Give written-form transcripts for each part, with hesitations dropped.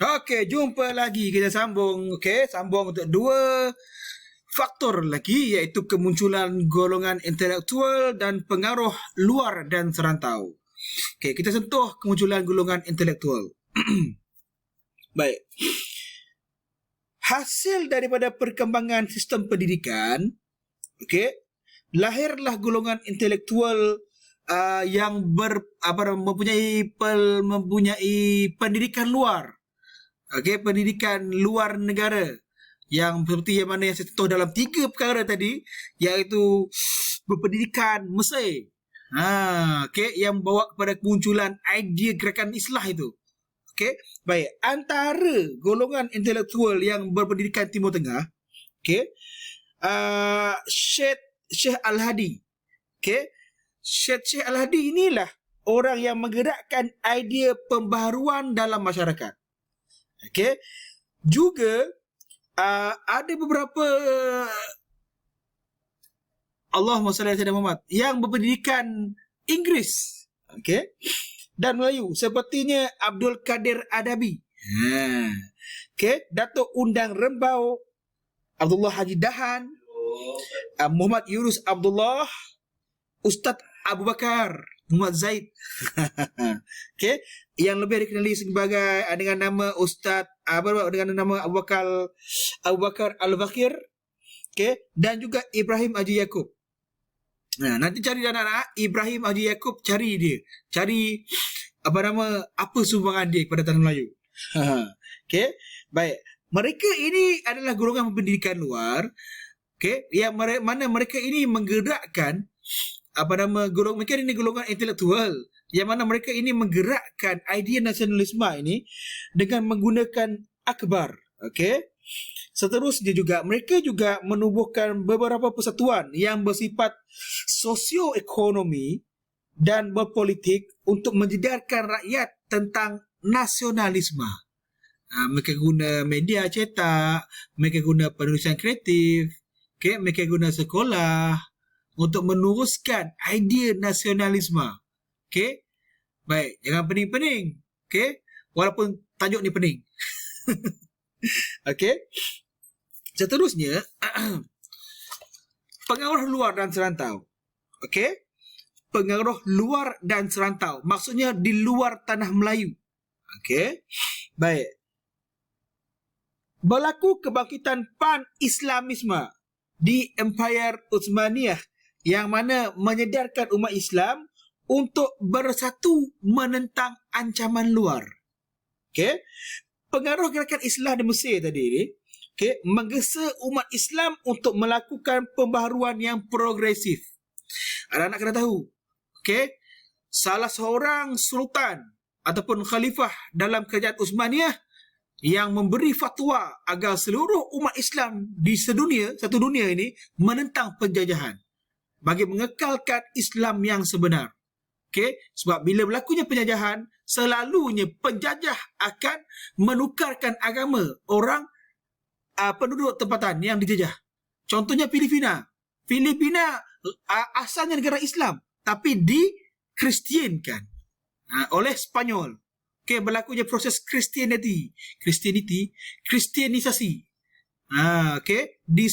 Okey, jumpa lagi. Kita sambung. Okey, sambung untuk dua faktor lagi, iaitu kemunculan golongan intelektual dan pengaruh luar dan serantau. Okey, kita sentuh kemunculan golongan intelektual. Baik. Hasil daripada perkembangan sistem pendidikan, okey, lahirlah golongan intelektual yang mempunyai pendidikan luar. Okey, pendidikan luar negara yang seperti yang mana yang saya sentuh dalam 3 perkara tadi, iaitu berpendidikan Mesir. Okey, yang bawa kepada kemunculan idea gerakan Islah itu. Okey, baik. Antara golongan intelektual yang berpendidikan Timur Tengah, okey, Syekh Al-Hadi. Okey, Syekh Al-Hadi inilah orang yang menggerakkan idea pembaharuan dalam masyarakat. Okey, juga ada beberapa Allahumma salli ala sayyidina Muhammad yang berpendidikan Inggeris, okey, dan Melayu, sepertinya Abdul Kadir Adabi. Okey, Datuk Undang Rembau Abdullah Haji Dahan, Muhammad Yunus Abdullah, Ustaz Abu Bakar Muhammad Zaid. Okey, yang lebih dikenali sebagai dengan nama Ustaz dengan nama Abu Bakar Al-Bakir. Okey, dan juga Ibrahim Haji Yaakob. Nanti cari anak-anak Ibrahim Haji Yaakob, cari apa sumbangan dia kepada tanah Melayu. Okey, baik. Mereka ini adalah golongan pendidikan luar, okey, yang mana mereka ini menggerakkan mereka ini golongan intelektual yang mana mereka ini menggerakkan idea nasionalisme ini dengan menggunakan akbar. Okey, seterusnya juga mereka juga menubuhkan beberapa persatuan yang bersifat sosioekonomi dan berpolitik untuk menjedarkan rakyat tentang nasionalisme. Mereka guna media cetak, mereka guna penulisan kreatif, okey, mereka guna sekolah untuk meneruskan idea nasionalisme. Okey, baik, jangan pening-pening. Okey, walaupun tajuk ni pening. Okey, seterusnya pengaruh luar dan serantau. Okey, pengaruh luar dan serantau, maksudnya di luar tanah Melayu. Okey, baik. Berlaku kebangkitan pan-Islamisme di Empire Utsmaniyah yang mana menyedarkan umat Islam untuk bersatu menentang ancaman luar. Okey, pengaruh gerakan Islah di Mesir tadi ni, okey, menggesa umat Islam untuk melakukan pembaharuan yang progresif. Anak-anak kena tahu, okey, salah seorang sultan ataupun khalifah dalam kerajaan Utsmaniyah yang memberi fatwa agar seluruh umat Islam di satu dunia ini menentang penjajahan bagi mengekalkan Islam yang sebenar. Okey, sebab bila berlakunya penjajahan, selalunya penjajah akan menukarkan agama orang penduduk tempatan yang dijajah. Contohnya Filipina. Filipina asalnya negara Islam tapi dikristiankan oleh Spanyol. Okey, berlakunya proses kristianisasi. Okey, di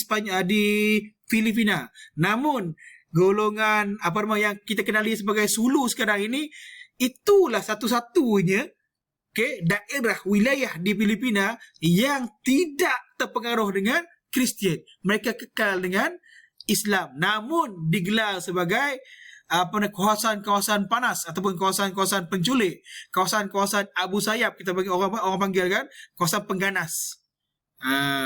Filipina. Namun golongan yang kita kenali sebagai Sulu sekarang ini, itulah satu-satunya, okey, daerah wilayah di Filipina yang tidak terpengaruh dengan Kristian. Mereka kekal dengan Islam, namun digelar sebagai kawasan-kawasan panas ataupun kawasan-kawasan penculik, kawasan-kawasan Abu Sayyaf, kita bagi orang panggil kan, kawasan pengganas.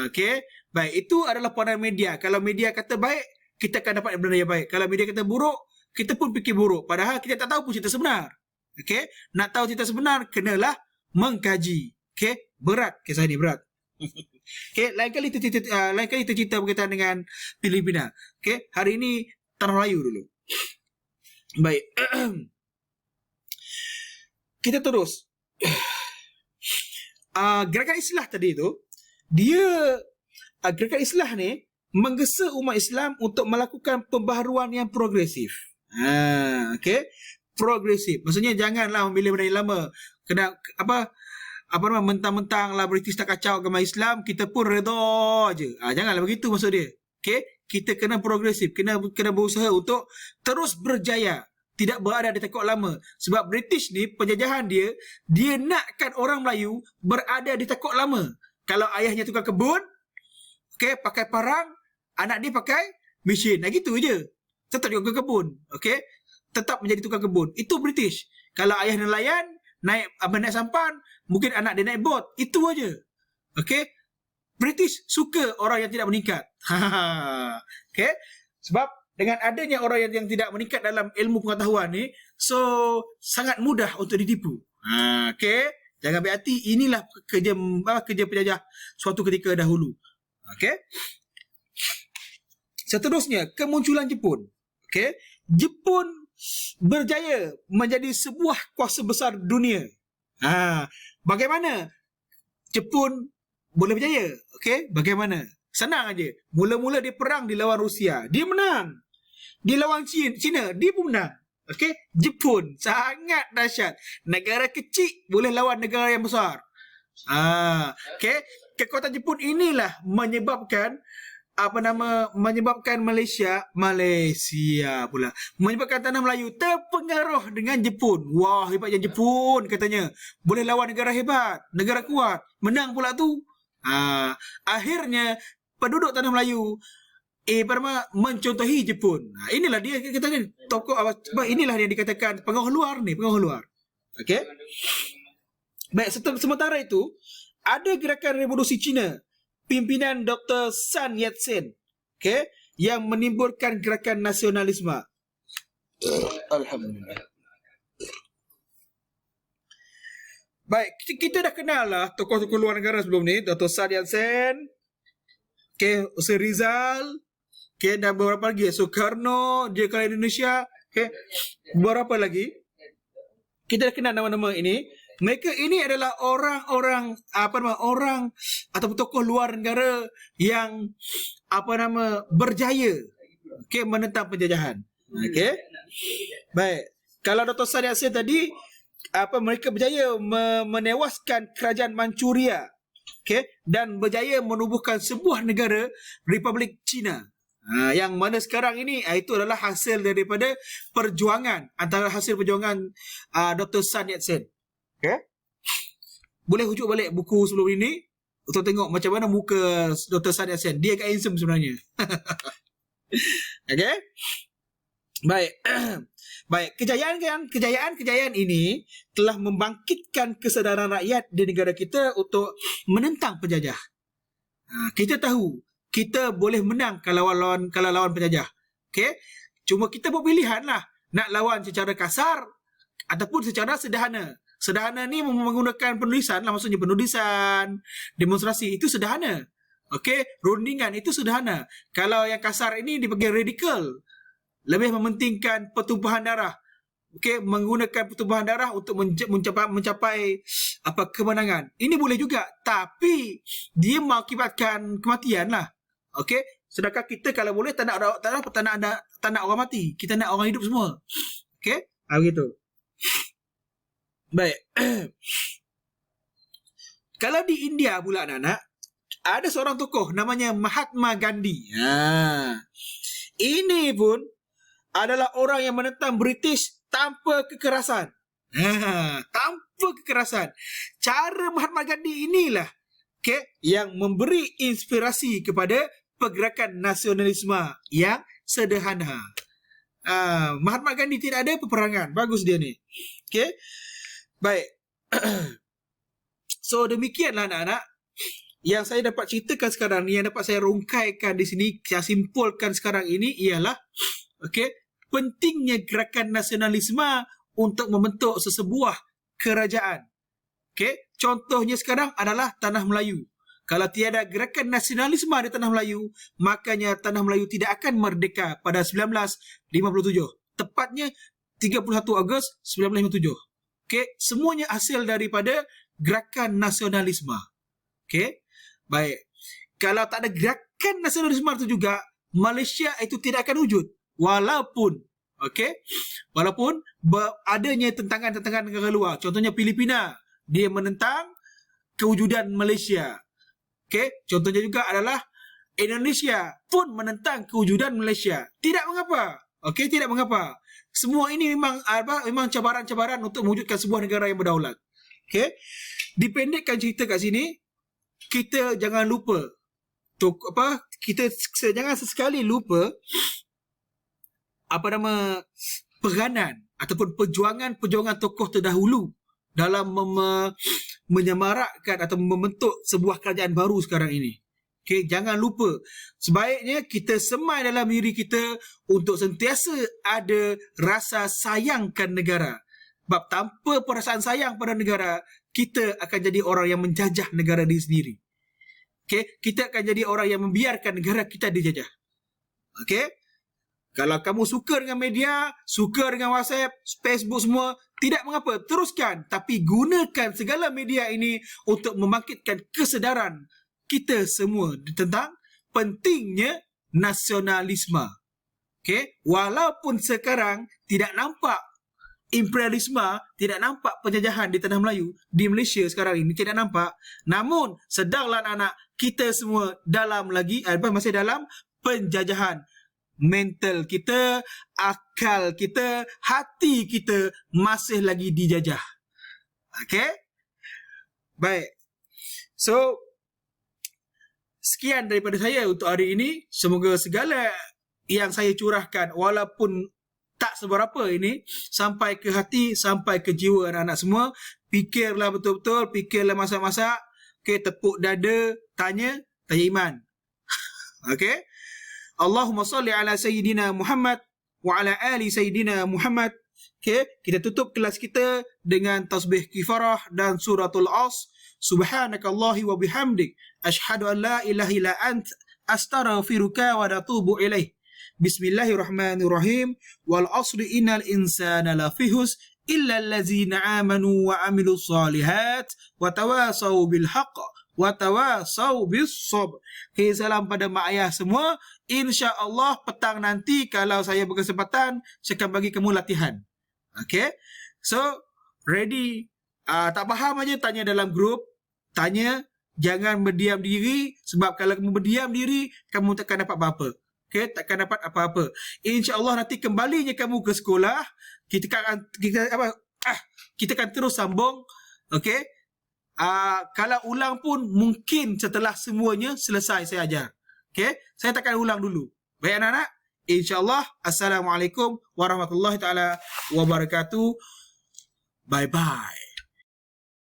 Okey, baik, itu adalah pandangan media. Kalau media kata baik, kita akan dapat benda yang baik. Kalau media kata buruk, kita pun fikir buruk, padahal kita tak tahu pun cerita sebenar. Okey, nak tahu cerita sebenar, kenalah mengkaji. Okey, berat kisah ini, berat. Okey, lain kali kita cerita berkaitan dengan Filipina. Okey, hari ini Tanah Melayu dulu. Baik. Kita terus. Gerakan Islah tadi tu, gerakan Islah ni menggesa umat Islam untuk melakukan pembaharuan yang progresif. Okey, progresif. Maksudnya janganlah memilih benda yang lama. Kena mentang-mentang lah British tak kacau agama Islam, kita pun redha je. Janganlah begitu maksud dia. Okey, kita kena progresif, kena berusaha untuk terus berjaya, tidak berada di tekuk lama. Sebab British ni penjajahan dia nakkan orang Melayu berada di tekuk lama. Kalau ayahnya tukang kebun, okey, pakai parang, anak dia pakai mesin. Gitu je. Tetap juga tukang kebun. Okey, tetap menjadi tukang kebun. Itu British. Kalau ayah nelayan, naik sampan, mungkin anak dia naik bot. Itu aja. Okey? British suka orang yang tidak meningkat. Okey? Sebab dengan adanya orang yang tidak meningkat dalam ilmu pengetahuan ni, so sangat mudah untuk ditipu. Okey? Jangan ambil hati, inilah kerja penjajah suatu ketika dahulu. Okey? Seterusnya, kemunculan Jepun. Okey? Jepun berjaya menjadi sebuah kuasa besar dunia. Bagaimana Jepun boleh berjaya? Okey, bagaimana? Senang aja. Mula-mula dia perang di lawan Rusia, dia menang. Dia lawan China, dia pun menang. Okey, Jepun sangat dahsyat. Negara kecil boleh lawan negara yang besar. Okey, kekuatan Jepun inilah menyebabkan Malaysia pula, menyebabkan tanah Melayu terpengaruh dengan Jepun. Wah, hebatnya Jepun katanya. Boleh lawan negara hebat, negara kuat, menang pula tu. Akhirnya penduduk tanah Melayu mencontohi Jepun. Inilah dia katanya tokoh, inilah yang dikatakan pengaruh luar ni, pengaruh luar. Okey. Baik, sementara itu ada gerakan revolusi Cina, pimpinan Dr. Sun Yat-sen, okay, yang menimbulkan gerakan nasionalisme. Alhamdulillah. Baik, kita dah kenal lah tokoh-tokoh luar negara sebelum ni. Dr. Sun Yat-sen, okay, Hussein Rizal, okay, dan beberapa lagi. Soekarno, dia kalau Indonesia, okay, beberapa lagi. Kita dah kenal nama-nama ini. Mereka ini adalah orang ataupun tokoh luar negara yang berjaya, okey, menentang penjajahan. Okey. Baik. Kalau Dr. Sun Yat-sen tadi mereka berjaya menewaskan kerajaan Manchuria, okey, dan berjaya menubuhkan sebuah negara Republik China. Yang mana sekarang ini itu adalah hasil daripada perjuangan Dr. Sun Yat-sen. Okay. Boleh rujuk balik buku sebelum ini untuk tengok macam mana muka Dr. Sun Yat-sen. Dia agak handsome sebenarnya. Okay. Baik. Baik, kejayaan ini telah membangkitkan kesedaran rakyat di negara kita untuk menentang penjajah. Kita tahu kita boleh menang kalau lawan penjajah. Okay. Cuma kita buat pilihan lah, nak lawan secara kasar ataupun secara sederhana. Sederhana ni menggunakan penulisan lah, maksudnya penulisan, demonstrasi, itu sederhana. Okey, rundingan itu sederhana. Kalau yang kasar ini dipanggil radikal, lebih mementingkan pertumpahan darah. Okey, menggunakan pertumpahan darah untuk mencapai kemenangan. Ini boleh juga, tapi dia mengakibatkan kematian lah. Okey, sedangkan kita kalau boleh tak nak orang mati, kita nak orang hidup semua. Okey, begitu. Baik. Kalau di India pula anak-anak, ada seorang tokoh namanya Mahatma Gandhi. Ini pun adalah orang yang menentang British tanpa kekerasan. Tanpa kekerasan. Cara Mahatma Gandhi inilah, okay, yang memberi inspirasi kepada pergerakan nasionalisme yang sederhana. Mahatma Gandhi tidak ada peperangan. Bagus dia ni. Okay. Baik. So demikianlah anak-anak yang saya dapat ceritakan sekarang ni, yang dapat saya rungkaikan di sini, saya simpulkan sekarang ini ialah, okey, pentingnya gerakan nasionalisme untuk membentuk sesebuah kerajaan. Okey, contohnya sekarang adalah Tanah Melayu. Kalau tiada gerakan nasionalisme di Tanah Melayu, makanya Tanah Melayu tidak akan merdeka pada 1957. Tepatnya 31 Ogos 1957. Okey, semuanya hasil daripada gerakan nasionalisme. Okey, baik. Kalau tak ada gerakan nasionalisme itu juga, Malaysia itu tidak akan wujud. Walaupun, okey, walaupun adanya tentangan-tentangan negara luar. Contohnya Filipina, dia menentang kewujudan Malaysia. Okey, contohnya juga adalah Indonesia pun menentang kewujudan Malaysia. Tidak mengapa. Okey, tidak mengapa. Semua ini memang cabaran-cabaran untuk mewujudkan sebuah negara yang berdaulat. Okey. Dipendekkan cerita kat sini, kita jangan lupa kita jangan sesekali lupa peranan ataupun perjuangan tokoh terdahulu dalam menyemarakkan atau membentuk sebuah kerajaan baru sekarang ini. Okay, jangan lupa. Sebaiknya kita semai dalam diri kita untuk sentiasa ada rasa sayangkan negara. Sebab tanpa perasaan sayang pada negara, kita akan jadi orang yang menjajah negara diri sendiri. Okay, kita akan jadi orang yang membiarkan negara kita dijajah. Okay? Kalau kamu suka dengan media, suka dengan WhatsApp, Facebook semua, tidak mengapa, teruskan. Tapi gunakan segala media ini untuk membangkitkan kesedaran kita semua tentang pentingnya nasionalisme. Okay? Walaupun sekarang tidak nampak imperialisme, tidak nampak penjajahan di tanah Melayu, di Malaysia sekarang ini tidak nampak. Namun, sedanglah anak-anak kita semua masih dalam penjajahan. Mental kita, akal kita, hati kita masih lagi dijajah. Okay? Baik. So, sekian daripada saya untuk hari ini. Semoga segala yang saya curahkan, walaupun tak seberapa ini, sampai ke hati, sampai ke jiwa anak-anak semua. Fikirlah betul-betul, fikirlah masak-masak. Okay, tepuk dada, tanya iman. Okay? Allahumma salli ala Sayyidina Muhammad wa ala ali Sayyidina Muhammad. Okay, kita tutup kelas kita dengan tasbih kifarah dan suratul As. Subhanakallah wa bihamdik, ashhadu an la ilaha illa ant, astaghfiruka wa atubu ilaih. Bismillahirrahmanirrahim. Wal asri innal insana lafihus illa allazina amanu wa amilus salihat wa tawasaw bil haqq wa tawasaw bis sabr. Okay, salam pada mak ayah semua. InsyaAllah petang nanti kalau saya berkesempatan, saya akan bagi kamu latihan. Okay, so ready? Tak faham aja tanya dalam grup. Tanya, jangan berdiam diri. Sebab kalau kamu berdiam diri, kamu takkan dapat apa-apa. Okay, takkan dapat apa-apa. InsyaAllah nanti kembalinya kamu ke sekolah, kita akan terus sambung. Okay, kalau ulang pun mungkin setelah semuanya selesai saya ajar. Okay, saya takkan ulang dulu. Baik anak-anak, InsyaAllah. Assalamualaikum warahmatullahi taala wabarakatuh. Bye-bye.